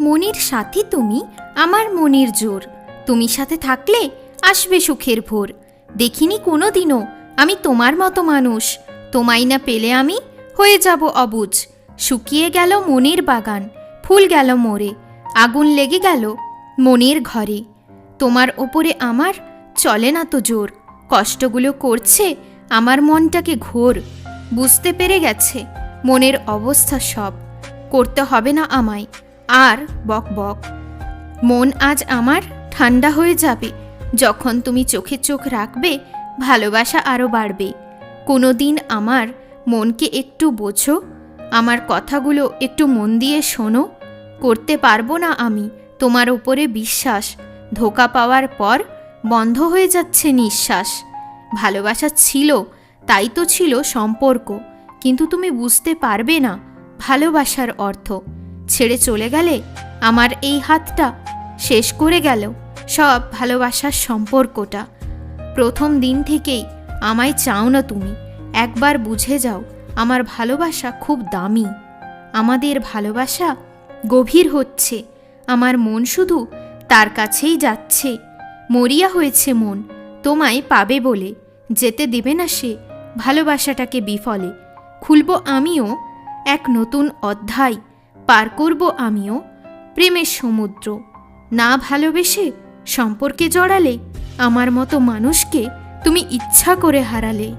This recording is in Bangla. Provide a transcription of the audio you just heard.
মনির সাথী তুমি, আমার মনির জোর। তুমি সাথে থাকলে আসবে সুখের ভোর। দেখিনি কোনো দিনও আমি তোমার মতো মানুষ। তোমায় না পেলে আমি হয়ে যাব অবুঝ। শুকিয়ে গেল মনের বাগান, ফুল গেল মরে, আগুন লেগে গেল মনের ঘরে। তোমার ওপরে আমার চলে না তো জোর। কষ্টগুলো করছে আমার মনটাকে ঘোর। বুঝতে পেরে গেছে মনের অবস্থা সব। করতে হবে না আমায় আর বক বক। মন আজ আমার ঠান্ডা হয়ে যাবে যখন তুমি চোখে চোখ রাখবে। ভালোবাসা আরও বাড়বে। কোনো দিন আমার মনকে একটু বোঝো, আমার কথাগুলো একটু মন দিয়ে শোনো। করতে পারবো না আমি তোমার উপরে বিশ্বাস। ধোঁকা পাওয়ার পর বন্ধ হয়ে যাচ্ছে নিঃশ্বাস। ভালোবাসা ছিল, তাই তো ছিল সম্পর্ক, কিন্তু তুমি বুঝতে পারবে না ভালোবাসার অর্থ। ছেড়ে চলে গেলে আমার এই হাতটা, শেষ করে গেল সব ভালোবাসার সম্পর্কটা। প্রথম দিন থেকেই আমায় চাও না তুমি, একবার বুঝে যাও আমার ভালোবাসা খুব দামি। আমাদের ভালোবাসা গভীর হচ্ছে, আমার মন শুধু তার কাছেই যাচ্ছে। মরিয়া হয়েছে মন তোমায় পাবে বলে, যেতে দেবে না সে ভালোবাসাটাকে বিফলে। খুলব আমিও এক নতুন অধ্যায়, পার করব আমিও প্রেমের সমুদ্র। না ভালোবেসে সম্পর্কে জড়ালে আমার মতো মানুষকে তুমি ইচ্ছা করে হারালে।